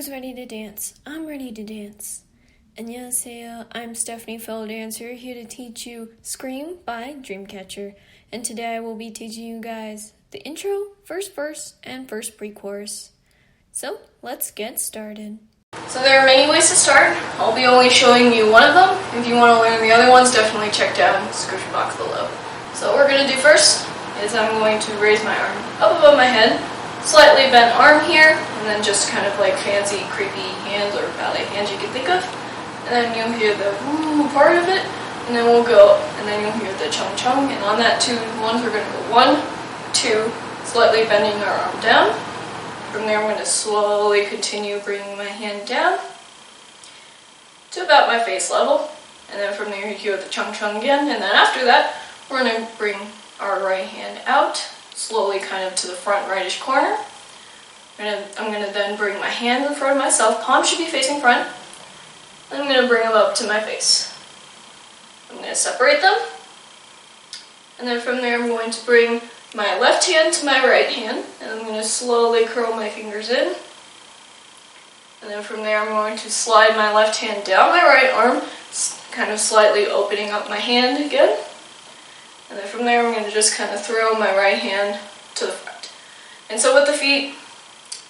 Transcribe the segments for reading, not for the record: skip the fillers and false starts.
Who's ready to dance? I'm ready to dance. 안녕하세요, I'm Stephanie, fellow dancer, here to teach you Scream by DREAMCATCHER. And today I will be teaching you guys the intro, first verse, and first pre-chorus. So, let's get started. So there are many ways to start. I'll be only showing you one of them. If you want to learn the other ones, definitely check down the description box below. So what we're going to do first is I'm going to raise my arm up above my head, slightly bent arm here, and then just kind of like fancy, creepy hands or ballet hands you can think of. And then you'll hear the woo part of it, and then we'll go, and then you'll hear the chung chung. And on that 2 1s, we're going to go 1, 2, slightly bending our arm down. From there, I'm going to slowly continue bringing my hand down to about my face level. And then from there, you hear the chung chung again. And then after that, we're going to bring our right hand out, slowly kind of to the front rightish corner. I'm going to then bring my hand in front of myself. Palm should be facing front. And I'm going to bring them up to my face. I'm going to separate them. And then from there, I'm going to bring my left hand to my right hand, and I'm going to slowly curl my fingers in. And then from there, I'm going to slide my left hand down my right arm, kind of slightly opening up my hand again. And then from there, I'm going to just kind of throw my right hand to the front. And so with the feet,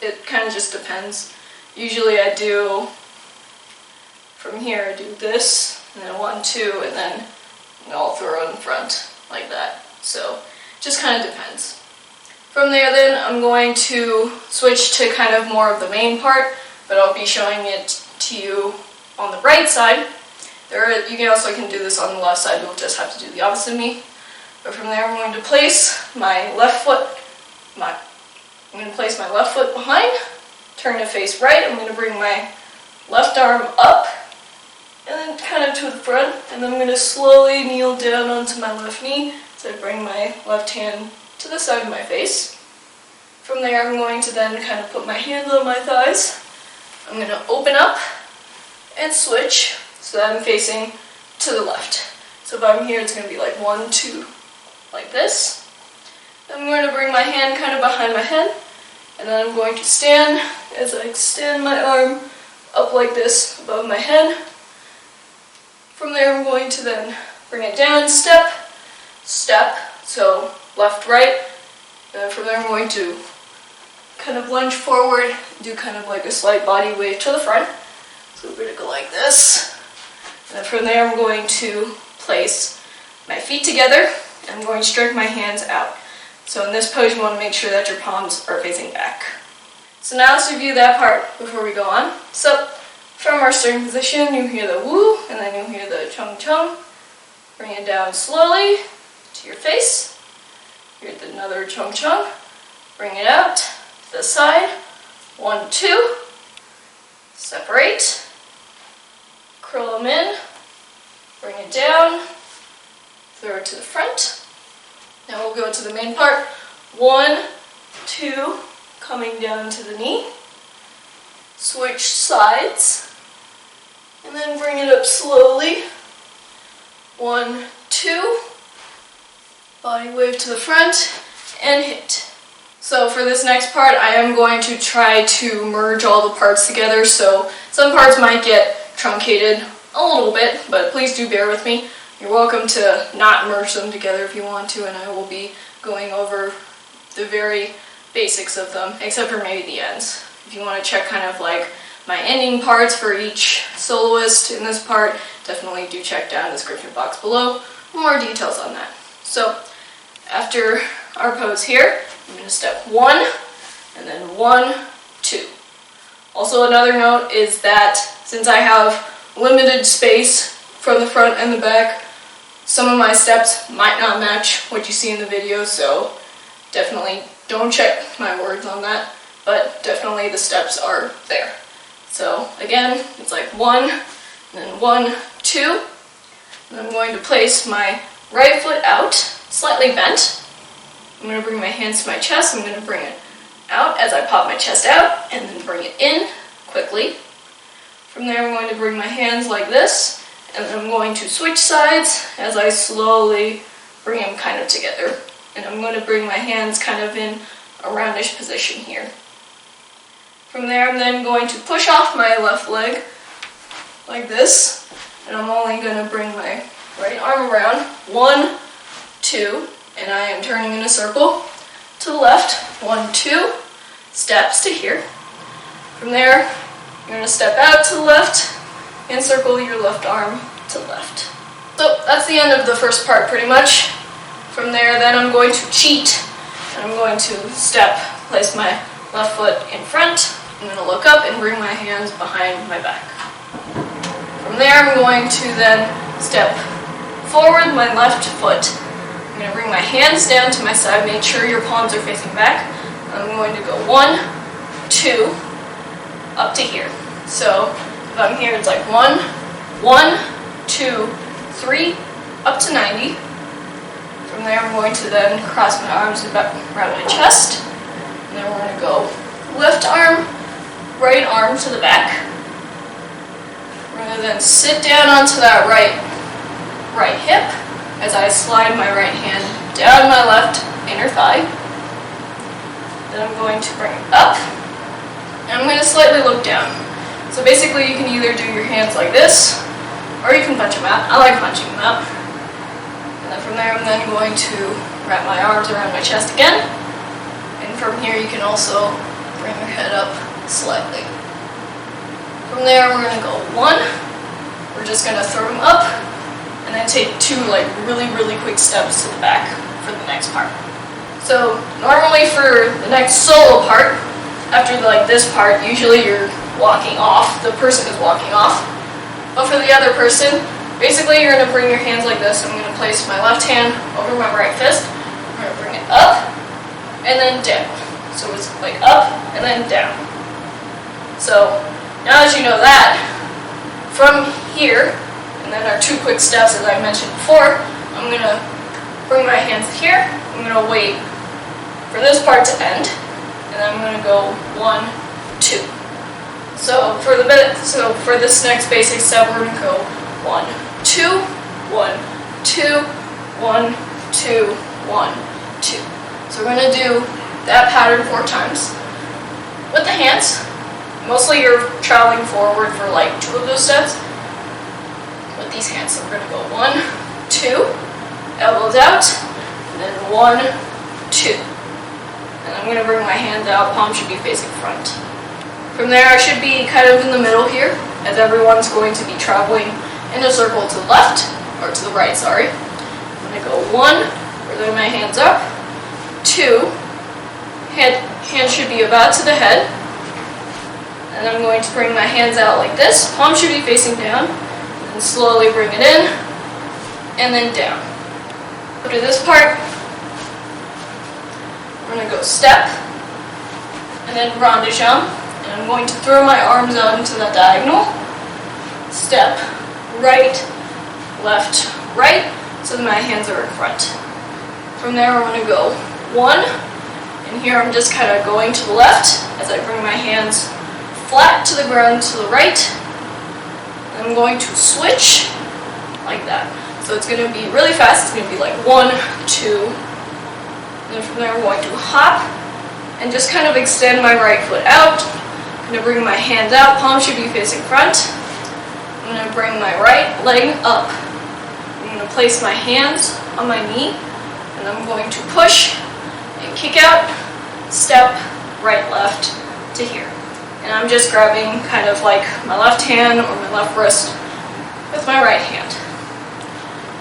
it kind of just depends. Usually I do, from here, I do this, and then 1, 2, and then I'll throw it in front, like that. So just kind of depends. From there then, I'm going to switch to kind of more of the main part, but I'll be showing it to you on the right side. You can also do this on the left side, you'll just have to do the opposite of me. But from there, I'm going to place my left foot, behind, turn to face right. I'm going to bring my left arm up, and then kind of to the front, and then I'm going to slowly kneel down onto my left knee. So I bring my left hand to the side of my face. From there, I'm going to then kind of put my hands on my thighs. I'm going to open up and switch so that I'm facing to the left. So if I'm here, it's going to be like 1, 2, like this. Then I'm going to bring my hand kind of behind my head, and then I'm going to stand as I extend my arm up like this above my head. From there, I'm going to then bring it down, step, so left, right, and then from there I'm going to kind of lunge forward, do kind of like a slight body wave to the front. So we're going to go like this, and then from there I'm going to place my feet together, and I'm going to stretch my hands out. So in this pose you want to make sure that your palms are facing back. So now let's review that part before we go on. So from our starting position, you hear the woo, and then you'll hear the chung chung. Bring it down slowly to your face. Here's another chung chung. Bring it out to the side. 1, 2. Separate. Curl them in. Bring it down. Throw it to the front. Now we'll go to the main part. 1, 2. Coming down to the knee. Switch sides. And then bring it up slowly. 1, 2. Body wave to the front, and hit. So for this next part, I am going to try to merge all the parts together, so some parts might get truncated a little bit, but please do bear with me. You're welcome to not merge them together if you want to, and I will be going over the very basics of them, except for maybe the ends. If you want to check kind of like my ending parts for each soloist in this part, definitely do check down the description box below for more details on that. So after our pose here, I'm going to step 1, and then 1, 2. Also another note is that since I have limited space from the front and the back, some of my steps might not match what you see in the video, so definitely don't check my words on that, but definitely the steps are there. So again, it's like 1, and then 1, 2, and I'm going to place my right foot out, slightly bent. I'm going to bring my hands to my chest. I'm going to bring it out as I pop my chest out, and then bring it in quickly. From there, I'm going to bring my hands like this, and then I'm going to switch sides as I slowly bring them kind of together. And I'm going to bring my hands kind of in a roundish position here. From there, I'm then going to push off my left leg like this, and I'm only going to bring my right arm around. 1, 2, and I am turning in a circle to the left. 1, 2 steps to here. From there, you're going to step out to the left and circle your left arm to the left. So that's the end of the first part pretty much. From there, then I'm going to cheat, and I'm going to step, place my left foot in front. I'm going to look up and bring my hands behind my back. From there, I'm going to then step forward my left foot. I'm going to bring my hands down to my side, make sure your palms are facing back. I'm going to go 1, 2, up to here. So if I'm here, it's like 1, 1, 2, 3, up to 90. From there, I'm going to then cross my arms around my chest. And then we're going to go left arm, right arm to the back. We're going to then sit down onto that right hip as I slide my right hand down my left inner thigh. Then I'm going to bring it up, and I'm going to slightly look down. So basically you can either do your hands like this, or you can punch them out. I like punching them out. And then from there I'm then going to wrap my arms around my chest again. And from here you can also bring your head up slightly. From there we're going to go 1. We're just going to throw them up, and then take 2 really quick steps to the back for the next part. So normally for the next solo part, after this part, usually you're walking off, the person is walking off. But for the other person, basically you're going to bring your hands like this. I'm going to place my left hand over my right fist. I'm going to bring it up and then down. So it's like up and then down. So now that you know that, from here, and then our 2 quick steps as I mentioned before, I'm going to bring my hands here. I'm going to wait for this part to end, and then I'm going to go 1, 2. So for this next basic step, we're going to go 1, 2, 1, 2, 1, 2, 1, 2. So we're going to do that pattern 4 times. With the hands, mostly you're traveling forward for 2 of those steps. With these hands, so we're going to go 1, 2, elbows out, and then 1, 2. And I'm going to bring my hands out, palm should be facing front. From there, I should be kind of in the middle here, as everyone's going to be traveling in a circle to the left, or to the right, sorry. I'm going to go 1, bring my hands up, 2, hand should be about to the head, and I'm going to bring my hands out like this, palm should be facing down, and slowly bring it in, and then down. After this part, I'm going to go step, and then roundish jump, and I'm going to throw my arms out into the diagonal, step, right, left, right, so that my hands are in front. From there, I'm going to go 1, and here I'm just kind of going to the left as I bring my hands flat to the ground to the right. And I'm going to switch like that. So it's going to be really fast. It's going to be like 1, 2. And then from there, I'm going to hop and just kind of extend my right foot out. I'm going to bring my hands out. Palm should be facing front. I'm going to bring my right leg up. I'm going to place my hands on my knee, and I'm going to push and kick out, step, right, left to here. And I'm just grabbing kind of like my left hand or my left wrist with my right hand.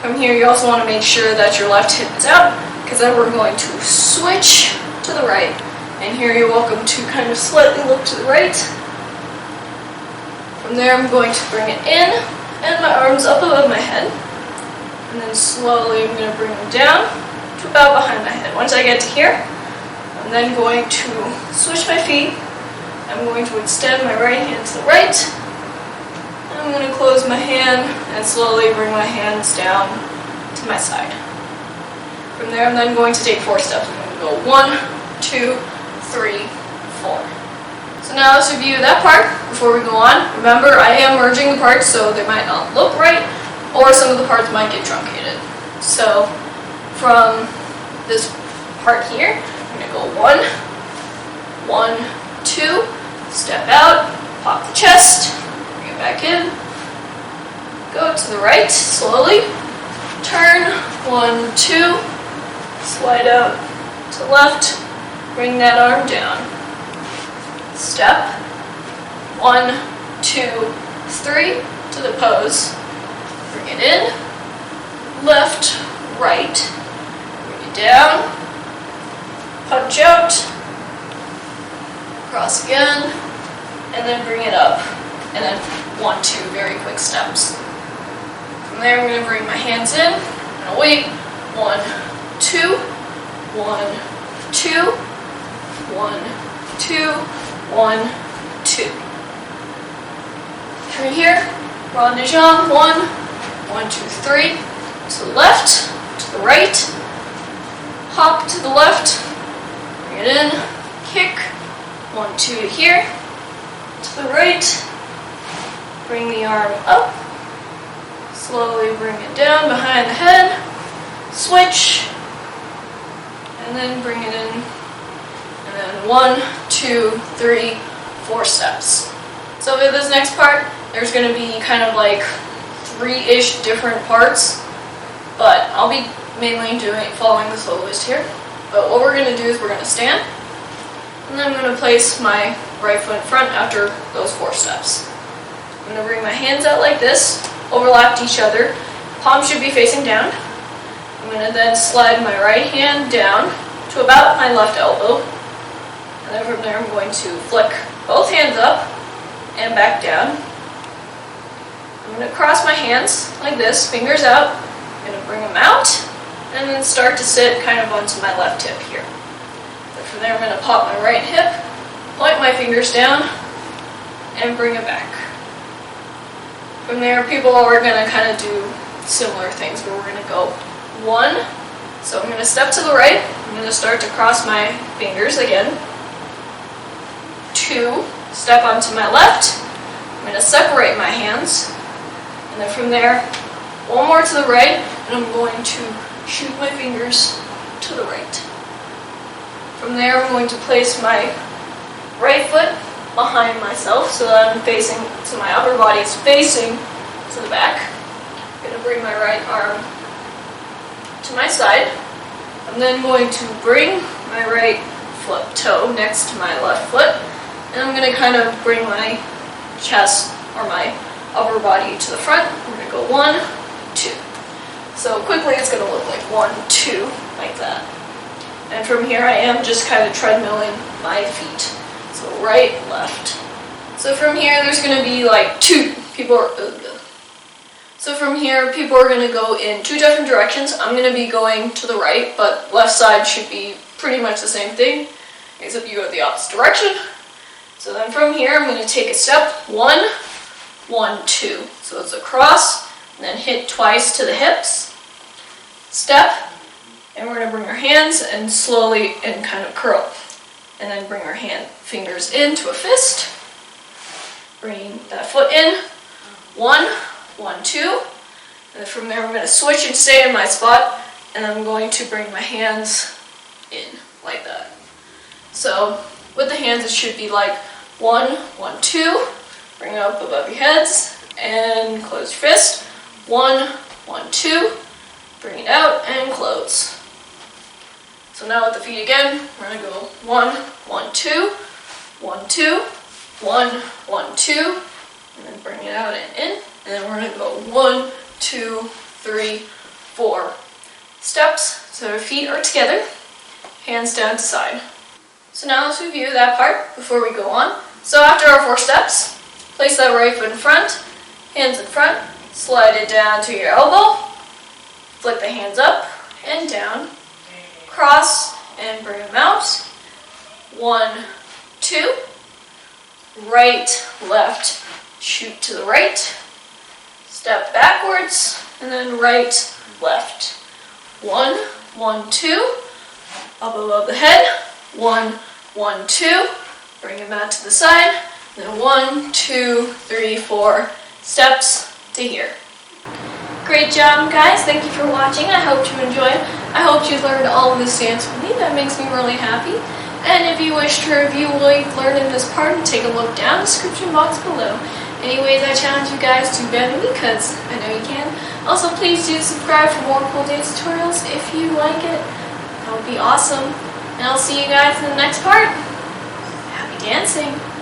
From here, you also want to make sure that your left hip is out, because then we're going to switch to the right. And here you're welcome to kind of slightly look to the right. From there, I'm going to bring it in, and my arms up above my head. And then slowly, I'm going to bring them down to about behind my head. Once I get to here, I'm then going to switch my feet. I'm going to extend my right hand to the right. And I'm going to close my hand and slowly bring my hands down to my side. From there, I'm then going to take 4 steps. I'm going to go 1, 2, 3, 4. So now let's review that part before we go on. Remember, I am merging the parts, so they might not look right, or some of the parts might get truncated. So from this part here, I'm going to go 1, 1, 2, step out, pop the chest, bring it back in, go to the right, slowly, turn, 1, 2, slide out to left, bring that arm down, step, 1, 2, 3, to the pose, bring it in, left, right, bring it down, punch out, cross again, and then bring it up, and then 1, 2 very quick steps. From there I'm going to bring my hands in, I'm going to wait, 1, 2, 1, 2, 1, 2, 1, 2. Through here, roundish on, 1, 1, 2, 3, to the left, to the right, hop to the left, bring it in, kick, 1, 2 to here, to the right, bring the arm up, slowly bring it down behind the head, switch, and then bring it in, and then 1, 2, 3, 4 steps. So for this next part, there's going to be kind of like 3-ish different parts, but I'll be mainly following the soloist here. But what we're going to do is we're going to stand, and then I'm going to place my right foot in front after those 4 steps. I'm going to bring my hands out like this, overlap each other, palms should be facing down. I'm going to then slide my right hand down to about my left elbow, and then from there I'm going to flick both hands up and back down. I'm going to cross my hands like this, fingers out, I'm going to bring them out, and then start to sit kind of onto my left hip here. Then from there I'm going to pop my right hip, point my fingers down, and bring it back. From there, people are going to kind of do similar things where we're going to go 1, so I'm going to step to the right, I'm going to start to cross my fingers again, 2, step onto my left, I'm going to separate my hands, and then from there, 1 more to the right, and I'm going to shoot my fingers to the right. From there, I'm going to place my right foot behind myself so that I'm facing, so my upper body is facing to the back. I'm going to bring my right arm to my side. I'm then going to bring my right foot toe next to my left foot, and I'm going to kind of bring my chest or my upper body to the front. We're going to go 1, 2. So quickly it's going to look like 1, 2, like that. And from here I am just kind of treadmilling my feet. So right, left. So from here there's going to be like 2 people are, So from here people are going to go in 2 different directions. I'm going to be going to the right, but left side should be pretty much the same thing, except you go the opposite direction. So then from here I'm going to take a step, 1, 1, 2. So it's across, and then hit twice to the hips, step, and we're going to bring our hands and slowly and kind of curl. And then bring our fingers into a fist, bring that foot in, 1, 1, 2, and then from there I'm going to switch and stay in my spot, and I'm going to bring my hands in, like that. So with the hands it should be like 1, 1, 2, bring it up above your heads, and close your fist, 1, 1, 2, bring it out, and close. So now with the feet again, we're going to go 1, 1, 2, 1, 2, 1, 1, 2, and then bring it out and in, and then we're going to go 1, 2, 3, 4 steps, so our feet are together, hands down to side. So now let's review that part before we go on. So after our 4 steps, place that right foot in front, hands in front, slide it down to your elbow, flick the hands up and down, cross and bring them out, 1, 2, right, left, shoot to the right, step backwards, and then right, left, 1, 1, 2, up above the head, 1, 1, 2, bring them out to the side, then 1, 2, 3, 4 steps to here. Great job, guys. Thank you for watching. I hope you enjoyed. I hope you learned all of this dance with me. That makes me really happy. And if you wish to review what you've learned in this part, take a look down in the description box below. Anyways, I challenge you guys to better me because I know you can. Also, please do subscribe for more cool dance tutorials if you like it. That would be awesome. And I'll see you guys in the next part. Happy dancing!